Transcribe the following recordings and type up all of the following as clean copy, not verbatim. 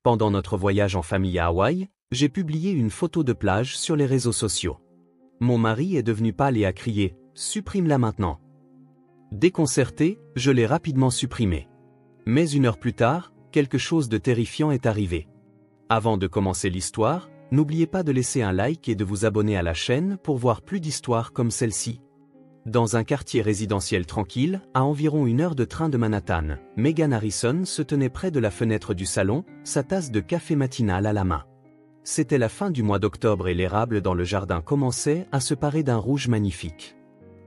Pendant notre voyage en famille à Hawaï, j'ai publié une photo de plage sur les réseaux sociaux. Mon mari est devenu pâle et a crié « Supprime-la maintenant ». Déconcerté, je l'ai rapidement supprimée. Mais une heure plus tard, quelque chose de terrifiant est arrivé. Avant de commencer l'histoire, n'oubliez pas de laisser un like et de vous abonner à la chaîne pour voir plus d'histoires comme celle-ci. Dans un quartier résidentiel tranquille, à environ 1 heure de train de Manhattan, Megan Harrison se tenait près de la fenêtre du salon, sa tasse de café matinal à la main. C'était la fin du mois d'octobre et l'érable dans le jardin commençait à se parer d'un rouge magnifique.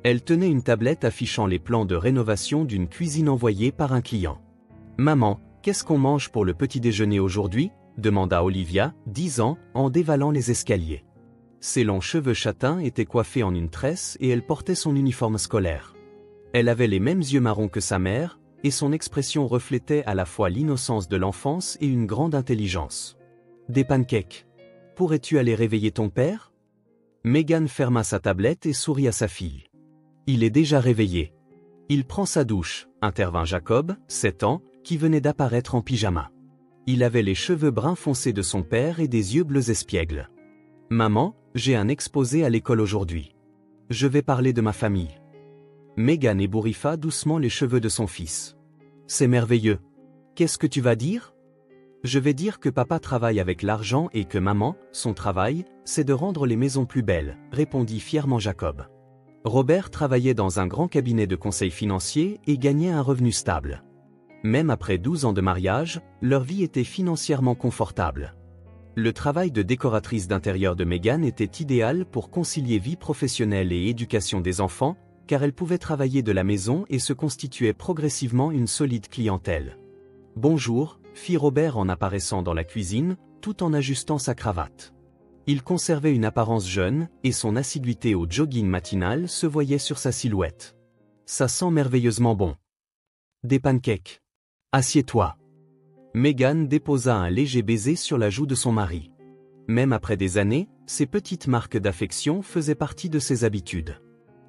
Elle tenait une tablette affichant les plans de rénovation d'une cuisine envoyée par un client. « Maman, qu'est-ce qu'on mange pour le petit déjeuner aujourd'hui ?» demanda Olivia, 10 ans, en dévalant les escaliers. Ses longs cheveux châtains étaient coiffés en une tresse et elle portait son uniforme scolaire. Elle avait les mêmes yeux marrons que sa mère, et son expression reflétait à la fois l'innocence de l'enfance et une grande intelligence. « Des pancakes. Pourrais-tu aller réveiller ton père ?» Megan ferma sa tablette et sourit à sa fille. « Il est déjà réveillé. Il prend sa douche », intervint Jacob, 7 ans, qui venait d'apparaître en pyjama. Il avait les cheveux bruns foncés de son père et des yeux bleus espiègles. « Maman, j'ai un exposé à l'école aujourd'hui. Je vais parler de ma famille. » Megan ébouriffa doucement les cheveux de son fils. « C'est merveilleux. Qu'est-ce que tu vas dire ?»« Je vais dire que papa travaille avec l'argent et que maman, son travail, c'est de rendre les maisons plus belles, » répondit fièrement Jacob. Robert travaillait dans un grand cabinet de conseil financier et gagnait un revenu stable. Même après 12 ans de mariage, leur vie était financièrement confortable. Le travail de décoratrice d'intérieur de Megan était idéal pour concilier vie professionnelle et éducation des enfants, car elle pouvait travailler de la maison et se constituait progressivement une solide clientèle. « Bonjour », fit Robert en apparaissant dans la cuisine, tout en ajustant sa cravate. Il conservait une apparence jeune, et son assiduité au jogging matinal se voyait sur sa silhouette. « Ça sent merveilleusement bon. »« Des pancakes. Assieds-toi. » Megan déposa un léger baiser sur la joue de son mari. Même après des années, ces petites marques d'affection faisaient partie de ses habitudes.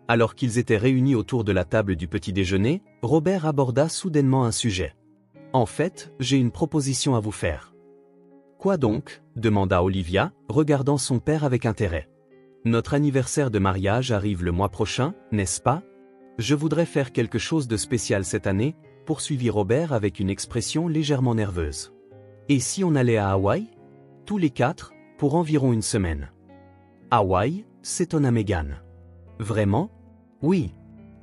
Alors qu'ils étaient réunis autour de la table du petit déjeuner, Robert aborda soudainement un sujet. « En fait, j'ai une proposition à vous faire. »« Quoi donc ?» demanda Olivia, regardant son père avec intérêt. « Notre anniversaire de mariage arrive le mois prochain, n'est-ce pas ? Je voudrais faire quelque chose de spécial cette année, » poursuivit Robert avec une expression légèrement nerveuse. « Et si on allait à Hawaï ? Tous les 4, pour environ 1 semaine. »« Hawaï ?» s'étonna Megan. « Vraiment ? Oui !»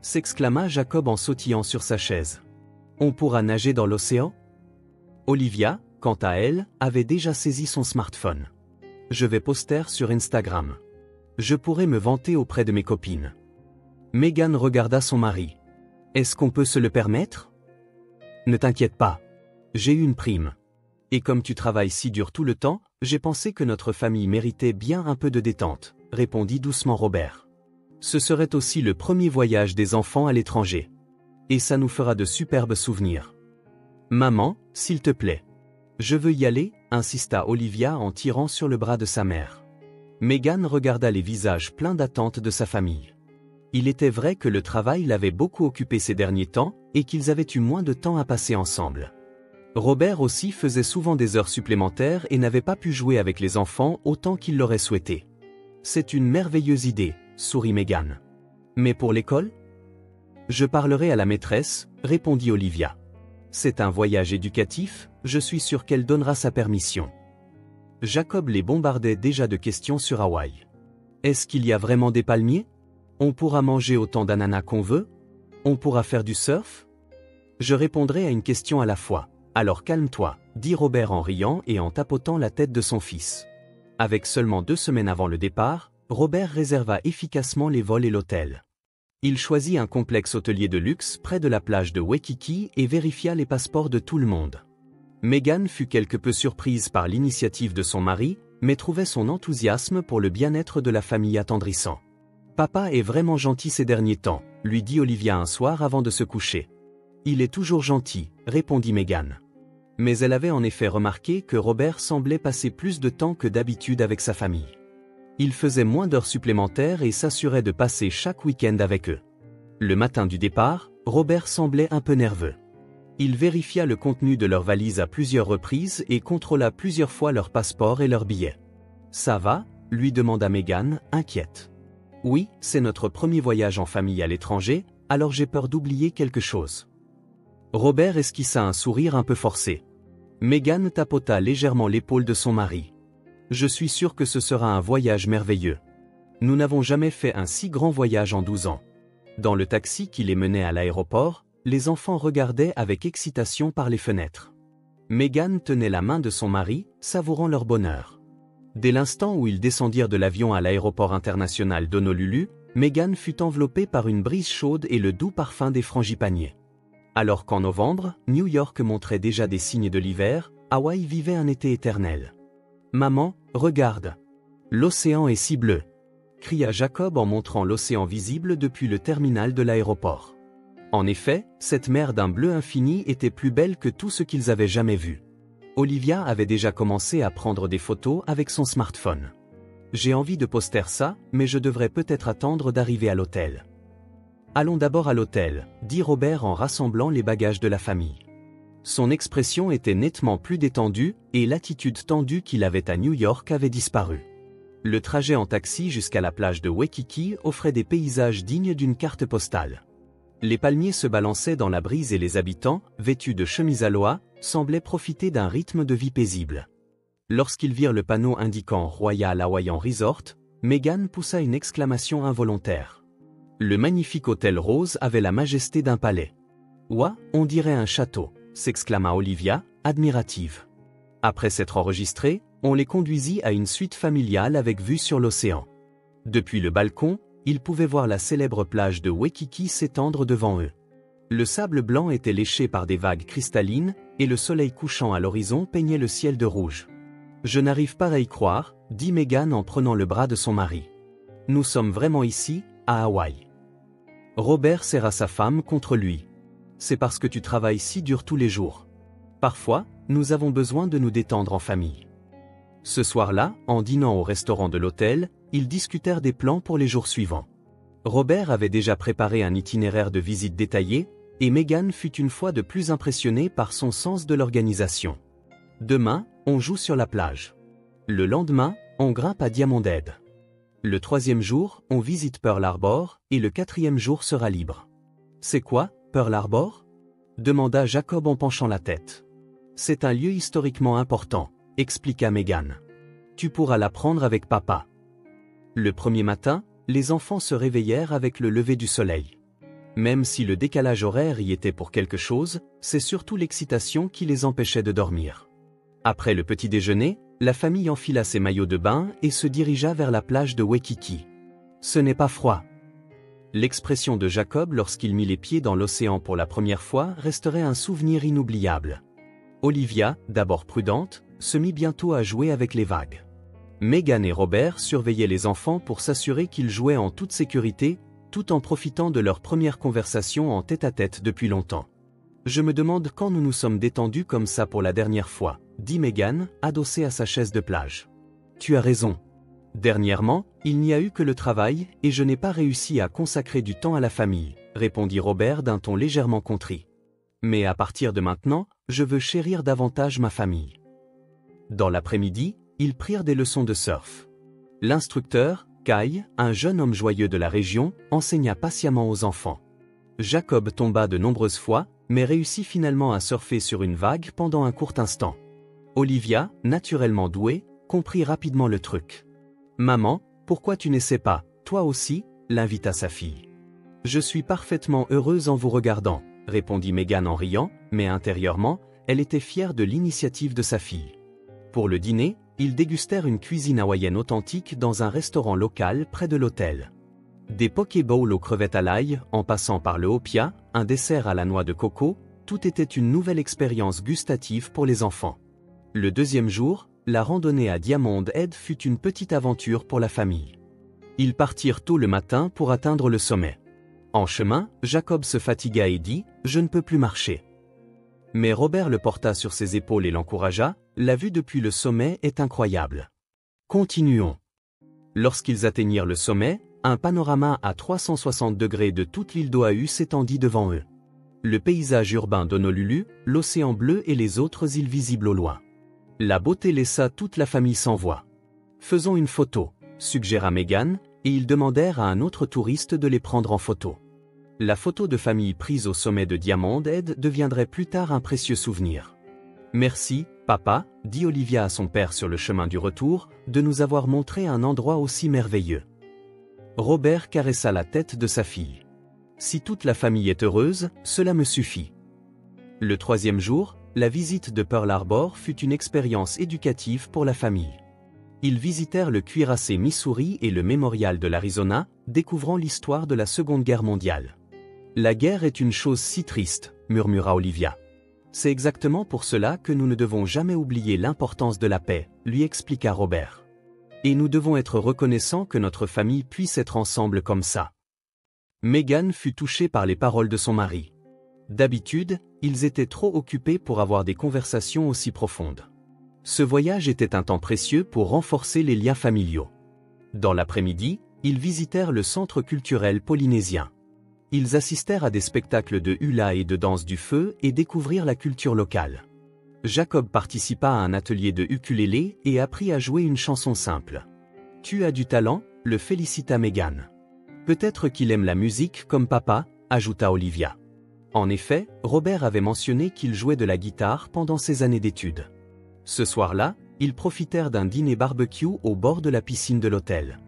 s'exclama Jacob en sautillant sur sa chaise. « On pourra nager dans l'océan ?» Olivia, quant à elle, avait déjà saisi son smartphone. « Je vais poster sur Instagram. Je pourrais me vanter auprès de mes copines. » Megan regarda son mari. « Est-ce qu'on peut se le permettre ? » « Ne t'inquiète pas. J'ai eu une prime. Et comme tu travailles si dur tout le temps, j'ai pensé que notre famille méritait bien un peu de détente, » répondit doucement Robert. « Ce serait aussi le premier voyage des enfants à l'étranger. Et ça nous fera de superbes souvenirs. »« Maman, s'il te plaît. Je veux y aller, » insista Olivia en tirant sur le bras de sa mère. Megan regarda les visages pleins d'attente de sa famille. Il était vrai que le travail l'avait beaucoup occupé ces derniers temps, et qu'ils avaient eu moins de temps à passer ensemble. Robert aussi faisait souvent des heures supplémentaires et n'avait pas pu jouer avec les enfants autant qu'il l'aurait souhaité. « C'est une merveilleuse idée, » sourit Megan. « Mais pour l'école ? » « Je parlerai à la maîtresse, » répondit Olivia. « C'est un voyage éducatif, je suis sûr qu'elle donnera sa permission. » Jacob les bombardait déjà de questions sur Hawaï. « Est-ce qu'il y a vraiment des palmiers ? On pourra manger autant d'ananas qu'on veut ? On pourra faire du surf ? » Je répondrai à une question à la fois. Alors calme-toi, dit Robert en riant et en tapotant la tête de son fils. Avec seulement 2 semaines avant le départ, Robert réserva efficacement les vols et l'hôtel. Il choisit un complexe hôtelier de luxe près de la plage de Waikiki et vérifia les passeports de tout le monde. Megan fut quelque peu surprise par l'initiative de son mari, mais trouvait son enthousiasme pour le bien-être de la famille attendrissant. « Papa est vraiment gentil ces derniers temps », lui dit Olivia un soir avant de se coucher. « Il est toujours gentil », répondit Megan. Mais elle avait en effet remarqué que Robert semblait passer plus de temps que d'habitude avec sa famille. Il faisait moins d'heures supplémentaires et s'assurait de passer chaque week-end avec eux. Le matin du départ, Robert semblait un peu nerveux. « Il vérifia le contenu de leur valise à plusieurs reprises et contrôla plusieurs fois leur passeport et leurs billets. « Ça va ?» lui demanda Meghan, inquiète. « Oui, c'est notre premier voyage en famille à l'étranger, alors j'ai peur d'oublier quelque chose. » Robert esquissa un sourire un peu forcé. Meghan tapota légèrement l'épaule de son mari. « Je suis sûr que ce sera un voyage merveilleux. Nous n'avons jamais fait un si grand voyage en 12 ans. » Dans le taxi qui les menait à l'aéroport, les enfants regardaient avec excitation par les fenêtres. Meghan tenait la main de son mari, savourant leur bonheur. Dès l'instant où ils descendirent de l'avion à l'aéroport international d'Honolulu, Meghan fut enveloppée par une brise chaude et le doux parfum des frangipaniers. Alors qu'en novembre, New York montrait déjà des signes de l'hiver, Hawaï vivait un été éternel. « Maman, regarde. L'océan est si bleu !» cria Jacob en montrant l'océan visible depuis le terminal de l'aéroport. En effet, cette mer d'un bleu infini était plus belle que tout ce qu'ils avaient jamais vu. Olivia avait déjà commencé à prendre des photos avec son smartphone. « J'ai envie de poster ça, mais je devrais peut-être attendre d'arriver à l'hôtel. » « Allons d'abord à l'hôtel, » dit Robert en rassemblant les bagages de la famille. Son expression était nettement plus détendue, et l'attitude tendue qu'il avait à New York avait disparu. Le trajet en taxi jusqu'à la plage de Waikiki offrait des paysages dignes d'une carte postale. Les palmiers se balançaient dans la brise et les habitants, vêtus de chemises à l'oie, semblaient profiter d'un rythme de vie paisible. Lorsqu'ils virent le panneau indiquant Royal Hawaiian Resort, Meghan poussa une exclamation involontaire. Le magnifique hôtel rose avait la majesté d'un palais. « Ouah, on dirait un château !» s'exclama Olivia, admirative. Après s'être enregistrés, on les conduisit à une suite familiale avec vue sur l'océan. Depuis le balcon, ils pouvaient voir la célèbre plage de Waikiki s'étendre devant eux. Le sable blanc était léché par des vagues cristallines, et le soleil couchant à l'horizon peignait le ciel de rouge. « Je n'arrive pas à y croire, » dit Meghan en prenant le bras de son mari. « Nous sommes vraiment ici, à Hawaï. » Robert serra sa femme contre lui. « C'est parce que tu travailles si dur tous les jours. Parfois, nous avons besoin de nous détendre en famille. » Ce soir-là, en dînant au restaurant de l'hôtel, ils discutèrent des plans pour les jours suivants. Robert avait déjà préparé un itinéraire de visite détaillé, et Meghan fut une fois de plus impressionnée par son sens de l'organisation. « Demain, on joue sur la plage. Le lendemain, on grimpe à Diamond Head. Le 3e jour, on visite Pearl Harbor, et le 4e jour sera libre. »« C'est quoi, Pearl Harbor ?» demanda Jacob en penchant la tête. « C'est un lieu historiquement important, » expliqua Meghan. « Tu pourras l'apprendre avec papa. » Le premier matin, les enfants se réveillèrent avec le lever du soleil. Même si le décalage horaire y était pour quelque chose, c'est surtout l'excitation qui les empêchait de dormir. Après le petit déjeuner, la famille enfila ses maillots de bain et se dirigea vers la plage de Waikiki. « Ce n'est pas froid. » L'expression de Jacob lorsqu'il mit les pieds dans l'océan pour la première fois resterait un souvenir inoubliable. Olivia, d'abord prudente, se mit bientôt à jouer avec les vagues. Meghan et Robert surveillaient les enfants pour s'assurer qu'ils jouaient en toute sécurité, tout en profitant de leur première conversation en tête-à-tête depuis longtemps. « Je me demande quand nous nous sommes détendus comme ça pour la dernière fois, » dit Meghan, adossée à sa chaise de plage. « Tu as raison. Dernièrement, il n'y a eu que le travail, et je n'ai pas réussi à consacrer du temps à la famille, » répondit Robert d'un ton légèrement contrit. « Mais à partir de maintenant, je veux chérir davantage ma famille. » Dans l'après-midi, ils prirent des leçons de surf. L'instructeur, Kai, un jeune homme joyeux de la région, enseigna patiemment aux enfants. Jacob tomba de nombreuses fois, mais réussit finalement à surfer sur une vague pendant un court instant. Olivia, naturellement douée, comprit rapidement le truc. « Maman, pourquoi tu n'essaies pas, toi aussi ?» l'invita sa fille. « Je suis parfaitement heureuse en vous regardant », répondit Meghan en riant, mais intérieurement, elle était fière de l'initiative de sa fille. Pour le dîner, ils dégustèrent une cuisine hawaïenne authentique dans un restaurant local près de l'hôtel. Des poké bowls aux crevettes à l'ail, en passant par le hopia, un dessert à la noix de coco, tout était une nouvelle expérience gustative pour les enfants. Le 2e jour, la randonnée à Diamond Head fut une petite aventure pour la famille. Ils partirent tôt le matin pour atteindre le sommet. En chemin, Jacob se fatigua et dit « Je ne peux plus marcher ». Mais Robert le porta sur ses épaules et l'encouragea, « La vue depuis le sommet est incroyable. Continuons. » Lorsqu'ils atteignirent le sommet, un panorama à 360 degrés de toute l'île d'Oahu s'étendit devant eux. Le paysage urbain d'Honolulu, l'océan bleu et les autres îles visibles au loin. La beauté laissa toute la famille sans voix. Faisons une photo, suggéra Megan, et ils demandèrent à un autre touriste de les prendre en photo. La photo de famille prise au sommet de Diamond Head deviendrait plus tard un précieux souvenir. Merci, papa, dit Olivia à son père sur le chemin du retour, de nous avoir montré un endroit aussi merveilleux. Robert caressa la tête de sa fille. Si toute la famille est heureuse, cela me suffit. Le 3e jour, la visite de Pearl Harbor fut une expérience éducative pour la famille. Ils visitèrent le cuirassé Missouri et le mémorial de l'Arizona, découvrant l'histoire de la Seconde Guerre mondiale. La guerre est une chose si triste, murmura Olivia. C'est exactement pour cela que nous ne devons jamais oublier l'importance de la paix, lui expliqua Robert. Et nous devons être reconnaissants que notre famille puisse être ensemble comme ça. Megan fut touchée par les paroles de son mari. D'habitude, ils étaient trop occupés pour avoir des conversations aussi profondes. Ce voyage était un temps précieux pour renforcer les liens familiaux. Dans l'après-midi, ils visitèrent le centre culturel polynésien. Ils assistèrent à des spectacles de hula et de danse du feu et découvrirent la culture locale. Jacob participa à un atelier de ukulélé et apprit à jouer une chanson simple. « Tu as du talent », le félicita Megan. « Peut-être qu'il aime la musique comme papa », ajouta Olivia. En effet, Robert avait mentionné qu'il jouait de la guitare pendant ses années d'études. Ce soir-là, ils profitèrent d'un dîner barbecue au bord de la piscine de l'hôtel.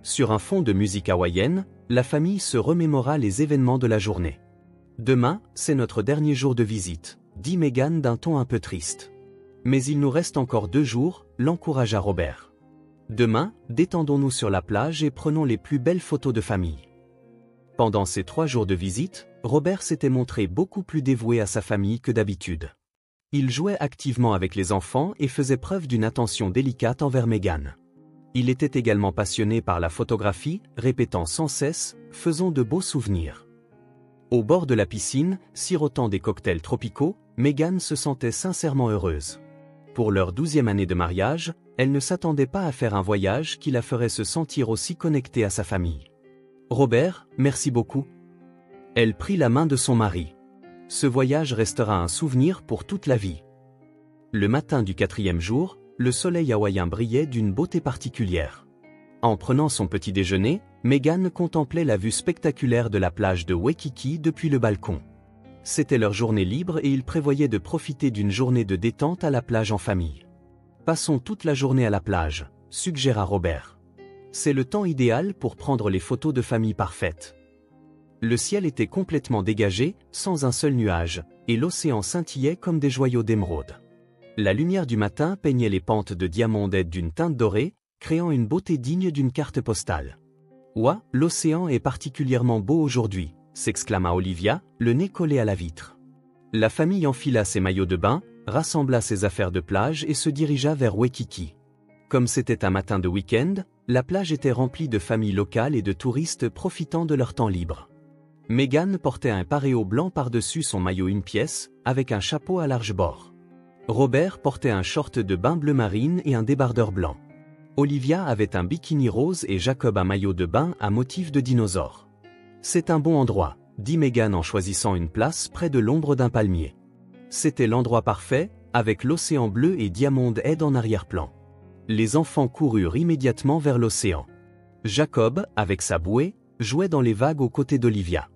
Sur un fond de musique hawaïenne, la famille se remémora les événements de la journée. « Demain, c'est notre dernier jour de visite », dit Megan d'un ton un peu triste. « Mais il nous reste encore 2 jours », l'encouragea Robert. « Demain, détendons-nous sur la plage et prenons les plus belles photos de famille. » Pendant ces 3 jours de visite, Robert s'était montré beaucoup plus dévoué à sa famille que d'habitude. Il jouait activement avec les enfants et faisait preuve d'une attention délicate envers Megan. Il était également passionné par la photographie, répétant sans cesse « Faisons de beaux souvenirs ». Au bord de la piscine, sirotant des cocktails tropicaux, Megan se sentait sincèrement heureuse. Pour leur 12e année de mariage, elle ne s'attendait pas à faire un voyage qui la ferait se sentir aussi connectée à sa famille. « Robert, merci beaucoup. » Elle prit la main de son mari. « Ce voyage restera un souvenir pour toute la vie. » Le matin du 4e jour, le soleil hawaïen brillait d'une beauté particulière. En prenant son petit déjeuner, Megan contemplait la vue spectaculaire de la plage de Waikiki depuis le balcon. C'était leur journée libre et ils prévoyaient de profiter d'une journée de détente à la plage en famille. « Passons toute la journée à la plage », suggéra Robert. « C'est le temps idéal pour prendre les photos de famille parfaites. » Le ciel était complètement dégagé, sans un seul nuage, et l'océan scintillait comme des joyaux d'émeraude. La lumière du matin peignait les pentes de Diamond Head d'une teinte dorée, créant une beauté digne d'une carte postale. « Ouah, l'océan est particulièrement beau aujourd'hui », s'exclama Olivia, le nez collé à la vitre. La famille enfila ses maillots de bain, rassembla ses affaires de plage et se dirigea vers Waikiki. Comme c'était un matin de week-end, la plage était remplie de familles locales et de touristes profitant de leur temps libre. Megan portait un paréo blanc par-dessus son maillot une pièce, avec un chapeau à large bord. Robert portait un short de bain bleu marine et un débardeur blanc. Olivia avait un bikini rose et Jacob un maillot de bain à motif de dinosaure. « C'est un bon endroit », dit Megan en choisissant une place près de l'ombre d'un palmier. C'était l'endroit parfait, avec l'océan bleu et Diamond Head en arrière-plan. Les enfants coururent immédiatement vers l'océan. Jacob, avec sa bouée, jouait dans les vagues aux côtés d'Olivia.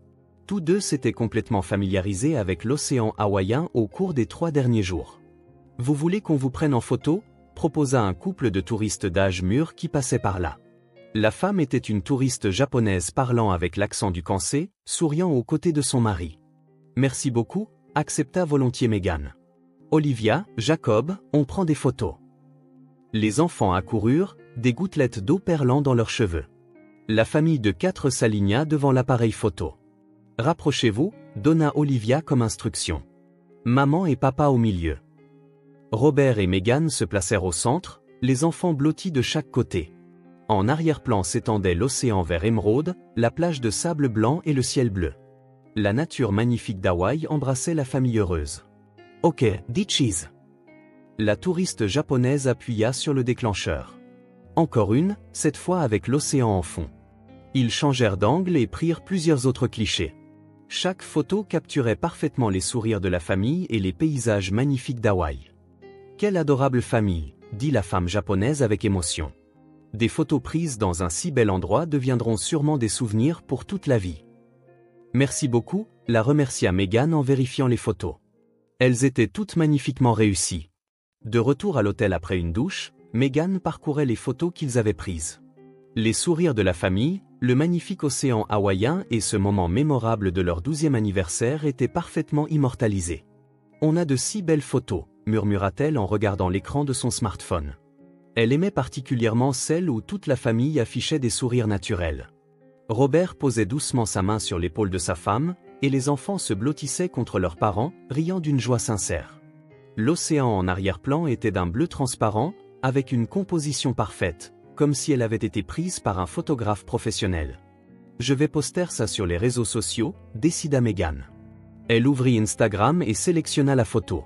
Tous deux s'étaient complètement familiarisés avec l'océan hawaïen au cours des 3 derniers jours. « Vous voulez qu'on vous prenne en photo ?» proposa un couple de touristes d'âge mûr qui passaient par là. La femme était une touriste japonaise parlant avec l'accent du Kansai, souriant aux côtés de son mari. « Merci beaucoup », accepta volontiers Megan. « Olivia, Jacob, on prend des photos. » Les enfants accoururent, des gouttelettes d'eau perlant dans leurs cheveux. La famille de 4 s'aligna devant l'appareil photo. « Rapprochez-vous », donna Olivia comme instruction. Maman et papa au milieu. Robert et Megan se placèrent au centre, les enfants blottis de chaque côté. En arrière-plan s'étendait l'océan vert émeraude, la plage de sable blanc et le ciel bleu. La nature magnifique d'Hawaï embrassait la famille heureuse. « Ok, dit cheese !» La touriste japonaise appuya sur le déclencheur. Encore une, cette fois avec l'océan en fond. Ils changèrent d'angle et prirent plusieurs autres clichés. Chaque photo capturait parfaitement les sourires de la famille et les paysages magnifiques d'Hawaï. Quelle adorable famille, dit la femme japonaise avec émotion. Des photos prises dans un si bel endroit deviendront sûrement des souvenirs pour toute la vie. Merci beaucoup, la remercia Meghan en vérifiant les photos. Elles étaient toutes magnifiquement réussies. De retour à l'hôtel après une douche, Meghan parcourait les photos qu'ils avaient prises. Les sourires de la famille, le magnifique océan hawaïen et ce moment mémorable de leur 12e anniversaire étaient parfaitement immortalisés. On a de si belles photos, murmura-t-elle en regardant l'écran de son smartphone. Elle aimait particulièrement celles où toute la famille affichait des sourires naturels. Robert posait doucement sa main sur l'épaule de sa femme, et les enfants se blottissaient contre leurs parents, riant d'une joie sincère. L'océan en arrière-plan était d'un bleu transparent, avec une composition parfaite, comme si elle avait été prise par un photographe professionnel. Je vais poster ça sur les réseaux sociaux, décida Meghan. Elle ouvrit Instagram et sélectionna la photo.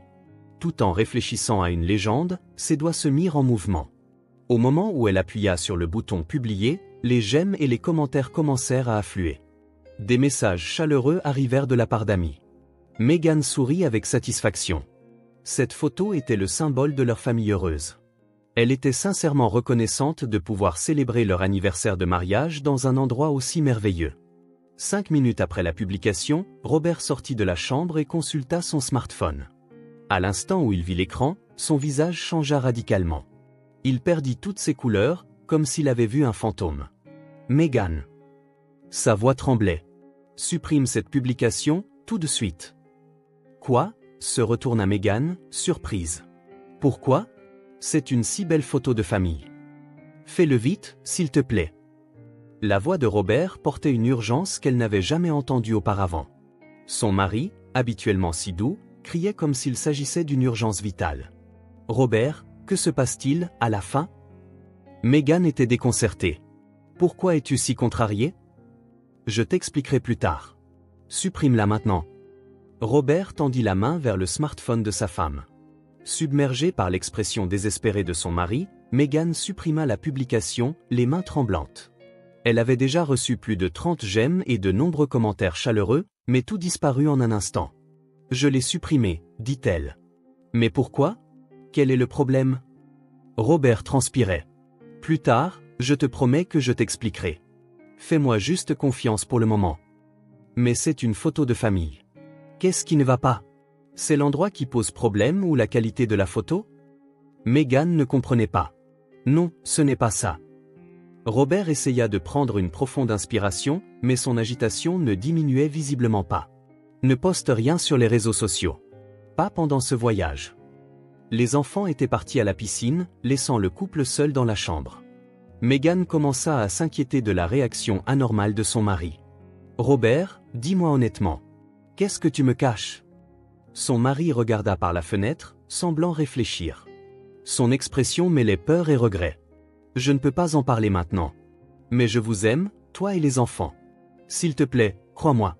Tout en réfléchissant à une légende, ses doigts se mirent en mouvement. Au moment où elle appuya sur le bouton Publier, les j'aime et les commentaires commencèrent à affluer. Des messages chaleureux arrivèrent de la part d'amis. Meghan sourit avec satisfaction. Cette photo était le symbole de leur famille heureuse. Elle était sincèrement reconnaissante de pouvoir célébrer leur anniversaire de mariage dans un endroit aussi merveilleux. 5 minutes après la publication, Robert sortit de la chambre et consulta son smartphone. À l'instant où il vit l'écran, son visage changea radicalement. Il perdit toutes ses couleurs, comme s'il avait vu un fantôme. Meghan. Sa voix tremblait. Supprime cette publication, tout de suite. Quoi ? Se retourna Meghan, surprise. Pourquoi ? C'est une si belle photo de famille. Fais-le vite, s'il te plaît. La voix de Robert portait une urgence qu'elle n'avait jamais entendue auparavant. Son mari, habituellement si doux, criait comme s'il s'agissait d'une urgence vitale. Robert, que se passe-t-il, à la fin ? Meghan était déconcertée. Pourquoi es-tu si contrarié ? Je t'expliquerai plus tard. Supprime-la maintenant. Robert tendit la main vers le smartphone de sa femme. Submergée par l'expression désespérée de son mari, Meghan supprima la publication, les mains tremblantes. Elle avait déjà reçu plus de 30 j'aime et de nombreux commentaires chaleureux, mais tout disparut en un instant. Je l'ai supprimé, dit-elle. Mais pourquoi ? Quel est le problème ? Robert transpirait. Plus tard, je te promets que je t'expliquerai. Fais-moi juste confiance pour le moment. Mais c'est une photo de famille. Qu'est-ce qui ne va pas ? C'est l'endroit qui pose problème ou la qualité de la photo ? Meghan ne comprenait pas. Non, ce n'est pas ça. Robert essaya de prendre une profonde inspiration, mais son agitation ne diminuait visiblement pas. Ne poste rien sur les réseaux sociaux. Pas pendant ce voyage. Les enfants étaient partis à la piscine, laissant le couple seul dans la chambre. Meghan commença à s'inquiéter de la réaction anormale de son mari. Robert, dis-moi honnêtement. Qu'est-ce que tu me caches ? Son mari regarda par la fenêtre, semblant réfléchir. Son expression mêlait peur et regret. Je ne peux pas en parler maintenant. Mais je vous aime, toi et les enfants. S'il te plaît, crois-moi.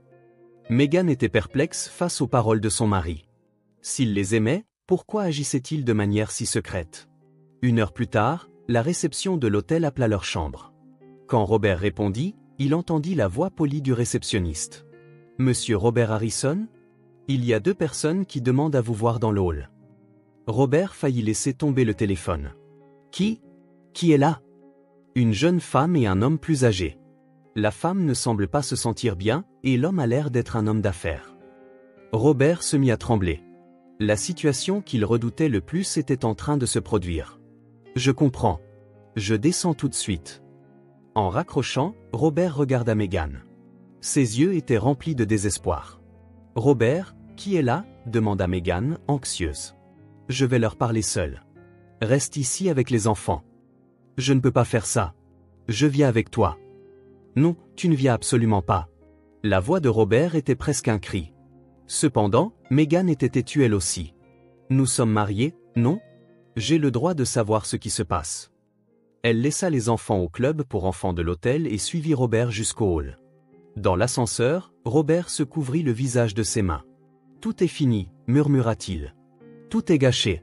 Meghan était perplexe face aux paroles de son mari. S'il les aimait, pourquoi agissait-il de manière si secrète ? 1 heure plus tard, la réception de l'hôtel appela leur chambre. Quand Robert répondit, il entendit la voix polie du réceptionniste. « Monsieur Robert Harrison ? Il y a 2 personnes qui demandent à vous voir dans le hall. » Robert faillit laisser tomber le téléphone. « Qui est là ?» Une jeune femme et un homme plus âgé. La femme ne semble pas se sentir bien, et l'homme a l'air d'être un homme d'affaires. Robert se mit à trembler. La situation qu'il redoutait le plus était en train de se produire. « Je comprends. Je descends tout de suite. » En raccrochant, Robert regarda Meghan. Ses yeux étaient remplis de désespoir. « Robert, qui est là ?» demanda Meghan, anxieuse. « Je vais leur parler seul. Reste ici avec les enfants. »« Je ne peux pas faire ça. Je viens avec toi. »« Non, tu ne viens absolument pas. » La voix de Robert était presque un cri. Cependant, Meghan était têtue elle aussi. « Nous sommes mariés, non ? J'ai le droit de savoir ce qui se passe. » Elle laissa les enfants au club pour enfants de l'hôtel et suivit Robert jusqu'au hall. Dans l'ascenseur, Robert se couvrit le visage de ses mains. « Tout est fini, » murmura-t-il. « Tout est gâché. »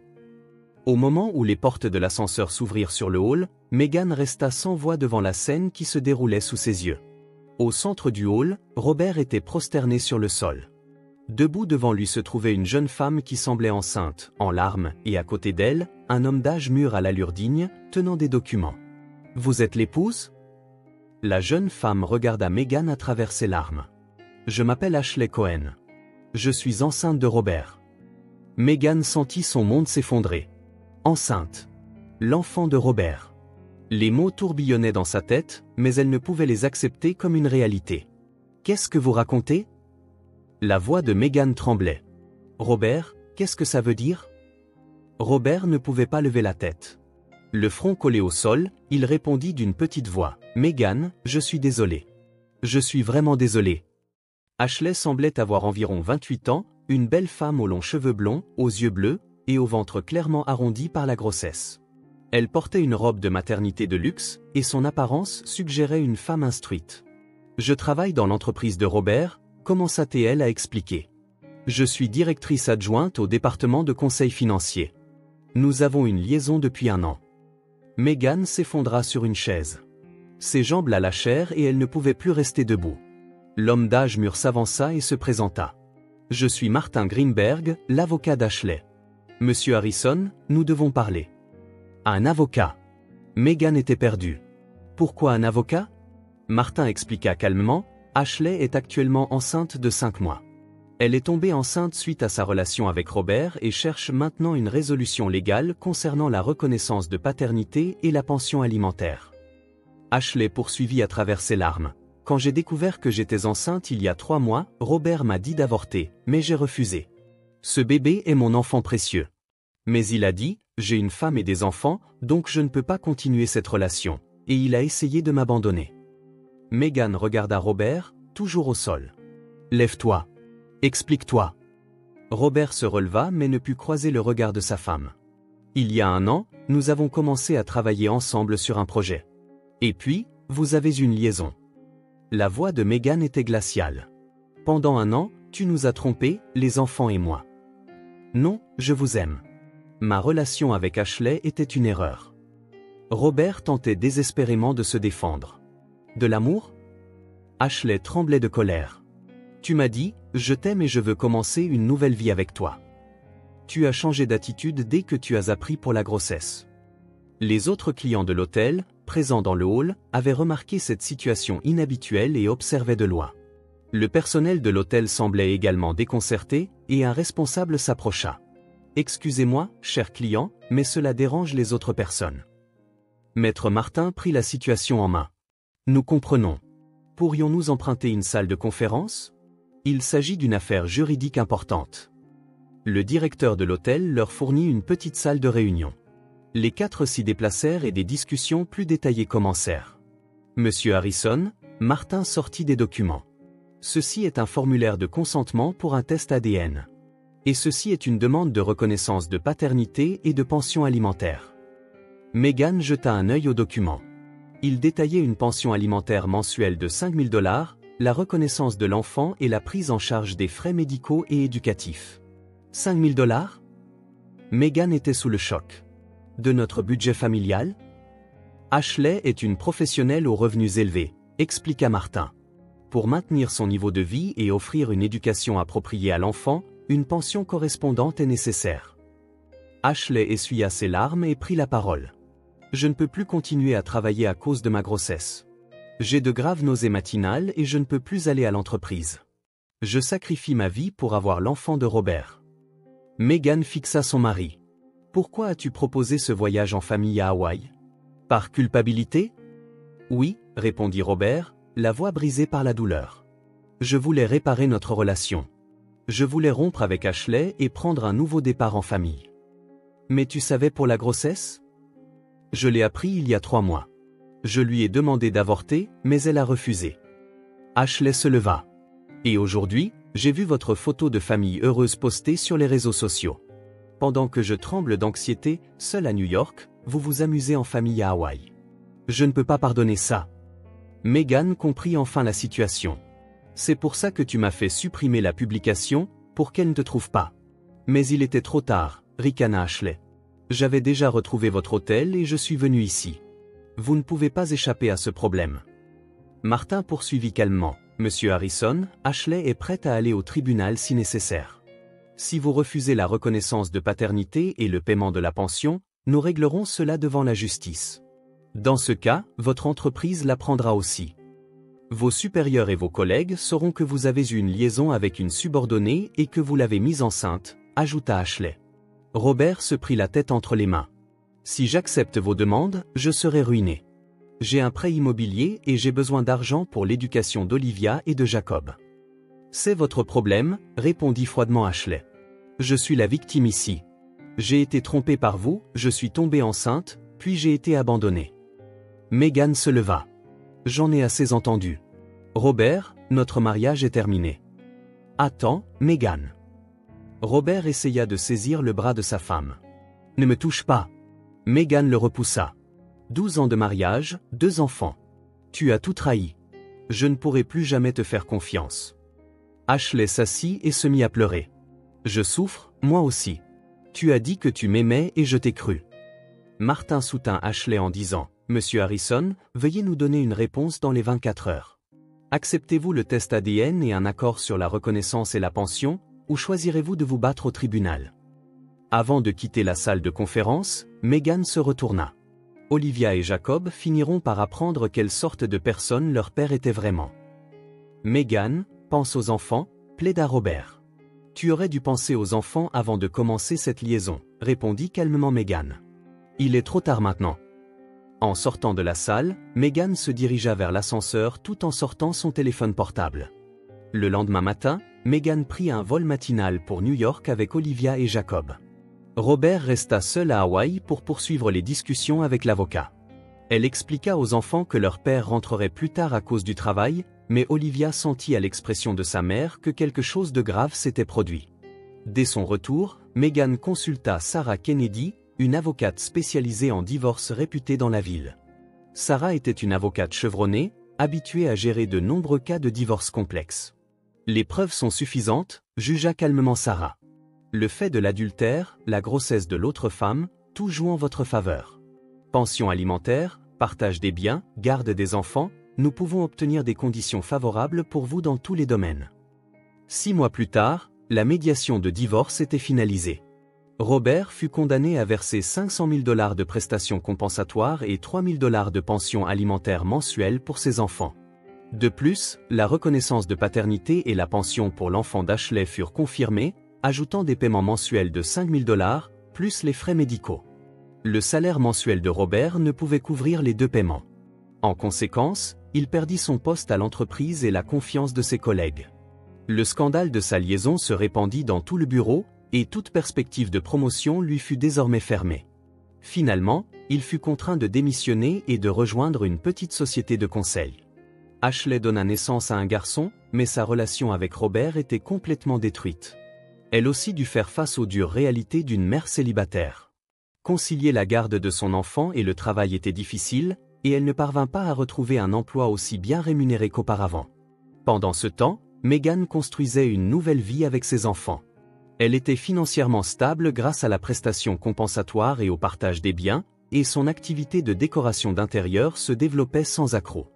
Au moment où les portes de l'ascenseur s'ouvrirent sur le hall, Meghan resta sans voix devant la scène qui se déroulait sous ses yeux. Au centre du hall, Robert était prosterné sur le sol. Debout devant lui se trouvait une jeune femme qui semblait enceinte, en larmes, et à côté d'elle, un homme d'âge mûr à l'allure digne, tenant des documents. « Vous êtes l'épouse » La jeune femme regarda Megan à travers ses larmes. « Je m'appelle Ashley Cohen. Je suis enceinte de Robert. » Megan sentit son monde s'effondrer. Enceinte. L'enfant de Robert. Les mots tourbillonnaient dans sa tête, mais elle ne pouvait les accepter comme une réalité. « Qu'est-ce que vous racontez ?» La voix de Megan tremblait. « Robert, qu'est-ce que ça veut dire ?» Robert ne pouvait pas lever la tête. Le front collé au sol, il répondit d'une petite voix. « Megan, je suis désolé. Je suis vraiment désolé. » Ashley semblait avoir environ 28 ans, une belle femme aux longs cheveux blonds, aux yeux bleus, et au ventre clairement arrondi par la grossesse. Elle portait une robe de maternité de luxe, et son apparence suggérait une femme instruite. « Je travaille dans l'entreprise de Robert, » commença-t-elle à expliquer. « Je suis directrice adjointe au département de conseil financier. Nous avons une liaison depuis 1 an. » Megan s'effondra sur une chaise. Ses jambes la lâchèrent et elle ne pouvait plus rester debout. L'homme d'âge mûr s'avança et se présenta. « Je suis Martin Greenberg, l'avocat d'Ashley. Monsieur Harrison, nous devons parler. » Un avocat. Megan était perdue. « Pourquoi un avocat ?» Martin expliqua calmement. Ashley est actuellement enceinte de 5 mois. Elle est tombée enceinte suite à sa relation avec Robert et cherche maintenant une résolution légale concernant la reconnaissance de paternité et la pension alimentaire. Ashley poursuivit à travers ses larmes. « Quand j'ai découvert que j'étais enceinte il y a 3 mois, Robert m'a dit d'avorter, mais j'ai refusé. Ce bébé est mon enfant précieux. Mais il a dit, j'ai une femme et des enfants, donc je ne peux pas continuer cette relation. Et il a essayé de m'abandonner. » Megan regarda Robert, toujours au sol. « Lève-toi. Explique-toi. » Robert se releva mais ne put croiser le regard de sa femme. « Il y a 1 an, nous avons commencé à travailler ensemble sur un projet. Et puis, vous avez une liaison. » La voix de Megan était glaciale. « Pendant 1 an, tu nous as trompés, les enfants et moi. »« Non, je vous aime. Ma relation avec Ashley était une erreur. » Robert tentait désespérément de se défendre. « De l'amour » Ashley tremblait de colère. « Tu m'as dit, je t'aime et je veux commencer une nouvelle vie avec toi. Tu as changé d'attitude dès que tu as appris pour la grossesse. » Les autres clients de l'hôtel, présents dans le hall, avaient remarqué cette situation inhabituelle et observaient de loin. Le personnel de l'hôtel semblait également déconcerté, et un responsable s'approcha. « Excusez-moi, cher client, mais cela dérange les autres personnes. » Maître Martin prit la situation en main. « Nous comprenons. Pourrions-nous emprunter une salle de conférence ? Il s'agit d'une affaire juridique importante. » Le directeur de l'hôtel leur fournit une petite salle de réunion. Les 4 s'y déplacèrent et des discussions plus détaillées commencèrent. « Monsieur Harrison, » Martin sortit des documents. « Ceci est un formulaire de consentement pour un test ADN. Et ceci est une demande de reconnaissance de paternité et de pension alimentaire. » Megan jeta un œil aux documents. Il détaillait une pension alimentaire mensuelle de 5 000 $, la reconnaissance de l'enfant et la prise en charge des frais médicaux et éducatifs. 5 000 $? Megan était sous le choc. De notre budget familial ? Ashley est une professionnelle aux revenus élevés, expliqua Martin. Pour maintenir son niveau de vie et offrir une éducation appropriée à l'enfant, une pension correspondante est nécessaire. Ashley essuya ses larmes et prit la parole. Je ne peux plus continuer à travailler à cause de ma grossesse. J'ai de graves nausées matinales et je ne peux plus aller à l'entreprise. Je sacrifie ma vie pour avoir l'enfant de Robert. Megan fixa son mari. Pourquoi as-tu proposé ce voyage en famille à Hawaï ? Par culpabilité ? Oui, répondit Robert, la voix brisée par la douleur. Je voulais réparer notre relation. Je voulais rompre avec Ashley et prendre un nouveau départ en famille. Mais tu savais pour la grossesse ? Je l'ai appris il y a 3 mois. Je lui ai demandé d'avorter, mais elle a refusé. Ashley se leva. Et aujourd'hui, j'ai vu votre photo de famille heureuse postée sur les réseaux sociaux. Pendant que je tremble d'anxiété, seul à New York, vous vous amusez en famille à Hawaï. Je ne peux pas pardonner ça. Megan comprit enfin la situation. C'est pour ça que tu m'as fait supprimer la publication, pour qu'elle ne te trouve pas. Mais il était trop tard, ricana Ashley. J'avais déjà retrouvé votre hôtel et je suis venu ici. Vous ne pouvez pas échapper à ce problème. Martin poursuivit calmement. Monsieur Harrison, Ashley est prête à aller au tribunal si nécessaire. Si vous refusez la reconnaissance de paternité et le paiement de la pension, nous réglerons cela devant la justice. Dans ce cas, votre entreprise la prendra aussi. Vos supérieurs et vos collègues sauront que vous avez eu une liaison avec une subordonnée et que vous l'avez mise enceinte, ajouta Ashley. Robert se prit la tête entre les mains. Si j'accepte vos demandes, je serai ruiné. J'ai un prêt immobilier et j'ai besoin d'argent pour l'éducation d'Olivia et de Jacob. C'est votre problème, répondit froidement Ashley. Je suis la victime ici. J'ai été trompée par vous, je suis tombée enceinte, puis j'ai été abandonnée. Megan se leva. J'en ai assez entendu. Robert, notre mariage est terminé. Attends, Megan. Robert essaya de saisir le bras de sa femme. Ne me touche pas. Megan le repoussa. 12 ans de mariage, 2 enfants. Tu as tout trahi. Je ne pourrai plus jamais te faire confiance. Ashley s'assit et se mit à pleurer. Je souffre, moi aussi. Tu as dit que tu m'aimais et je t'ai cru. Martin soutint Ashley en disant, Monsieur Harrison, veuillez nous donner une réponse dans les 24 heures. Acceptez-vous le test ADN et un accord sur la reconnaissance et la pension, ou choisirez-vous de vous battre au tribunal? Avant de quitter la salle de conférence, Megan se retourna. Olivia et Jacob finiront par apprendre quelle sorte de personne leur père était vraiment. Megan, pense aux enfants, plaida Robert. Tu aurais dû penser aux enfants avant de commencer cette liaison, répondit calmement Megan. Il est trop tard maintenant. En sortant de la salle, Megan se dirigea vers l'ascenseur tout en sortant son téléphone portable. Le lendemain matin, Megan prit un vol matinal pour New York avec Olivia et Jacob. Robert resta seul à Hawaï pour poursuivre les discussions avec l'avocat. Elle expliqua aux enfants que leur père rentrerait plus tard à cause du travail, mais Olivia sentit à l'expression de sa mère que quelque chose de grave s'était produit. Dès son retour, Megan consulta Sarah Kennedy, une avocate spécialisée en divorce réputée dans la ville. Sarah était une avocate chevronnée, habituée à gérer de nombreux cas de divorce complexes. Les preuves sont suffisantes, jugea calmement Sarah. Le fait de l'adultère, la grossesse de l'autre femme, tout joue en votre faveur. Pension alimentaire, partage des biens, garde des enfants, nous pouvons obtenir des conditions favorables pour vous dans tous les domaines. 6 mois plus tard, la médiation de divorce était finalisée. Robert fut condamné à verser $500 000 de prestations compensatoires et $3 000 de pension alimentaire mensuelle pour ses enfants. De plus, la reconnaissance de paternité et la pension pour l'enfant d'Ashley furent confirmées, ajoutant des paiements mensuels de $5 000, plus les frais médicaux. Le salaire mensuel de Robert ne pouvait couvrir les 2 paiements. En conséquence, il perdit son poste à l'entreprise et la confiance de ses collègues. Le scandale de sa liaison se répandit dans tout le bureau, et toute perspective de promotion lui fut désormais fermée. Finalement, il fut contraint de démissionner et de rejoindre une petite société de conseil. Ashley donna naissance à un garçon, mais sa relation avec Robert était complètement détruite. Elle aussi dut faire face aux dures réalités d'une mère célibataire. Concilier la garde de son enfant et le travail était difficile, et elle ne parvint pas à retrouver un emploi aussi bien rémunéré qu'auparavant. Pendant ce temps, Megan construisait une nouvelle vie avec ses enfants. Elle était financièrement stable grâce à la prestation compensatoire et au partage des biens, et son activité de décoration d'intérieur se développait sans accroc.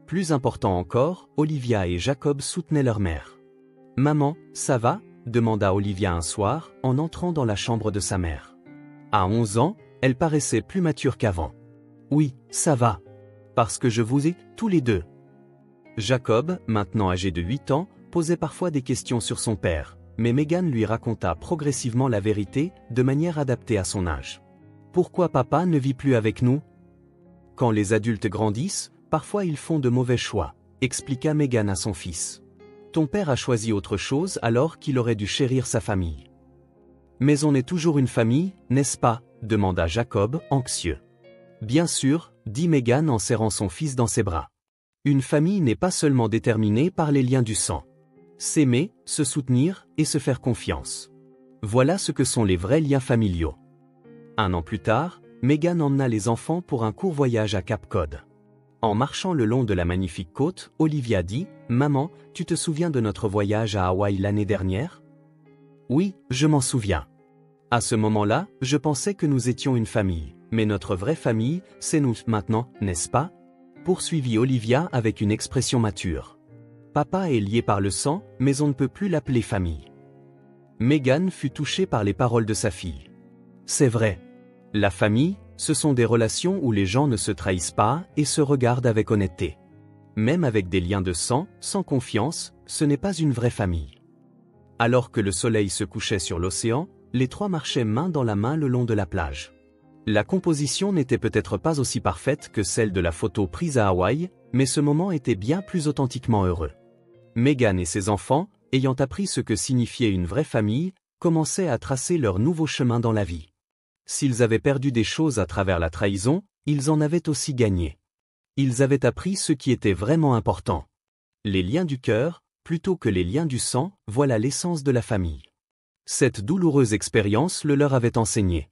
Plus important encore, Olivia et Jacob soutenaient leur mère. « Maman, ça va ?» demanda Olivia un soir, en entrant dans la chambre de sa mère. À 11 ans, elle paraissait plus mature qu'avant. « Oui, ça va. Parce que je vous ai, tous les deux. » Jacob, maintenant âgé de 8 ans, posait parfois des questions sur son père, mais Megan lui raconta progressivement la vérité, de manière adaptée à son âge. « Pourquoi papa ne vit plus avec nous ? Quand les adultes grandissent, parfois ils font de mauvais choix, expliqua Megan à son fils. Ton père a choisi autre chose alors qu'il aurait dû chérir sa famille. Mais on est toujours une famille, n'est-ce pas ? Demanda Jacob, anxieux. Bien sûr, dit Megan en serrant son fils dans ses bras. Une famille n'est pas seulement déterminée par les liens du sang. S'aimer, se soutenir et se faire confiance. Voilà ce que sont les vrais liens familiaux. 1 an plus tard, Megan emmena les enfants pour un court voyage à Cap Cod. En marchant le long de la magnifique côte, Olivia dit « Maman, tu te souviens de notre voyage à Hawaï l'année dernière ?» Oui, je m'en souviens. À ce moment-là, je pensais que nous étions une famille, mais notre vraie famille, c'est nous maintenant, n'est-ce pas ? poursuivit Olivia avec une expression mature. Papa est lié par le sang, mais on ne peut plus l'appeler famille. Meghan fut touchée par les paroles de sa fille. C'est vrai. La famille, ce sont des relations où les gens ne se trahissent pas et se regardent avec honnêteté. Même avec des liens de sang, sans confiance, ce n'est pas une vraie famille. Alors que le soleil se couchait sur l'océan, les trois marchaient main dans la main le long de la plage. La composition n'était peut-être pas aussi parfaite que celle de la photo prise à Hawaï, mais ce moment était bien plus authentiquement heureux. Meghan et ses enfants, ayant appris ce que signifiait une vraie famille, commençaient à tracer leur nouveau chemin dans la vie. S'ils avaient perdu des choses à travers la trahison, ils en avaient aussi gagné. Ils avaient appris ce qui était vraiment important. Les liens du cœur, plutôt que les liens du sang, voilà l'essence de la famille. Cette douloureuse expérience le leur avait enseigné.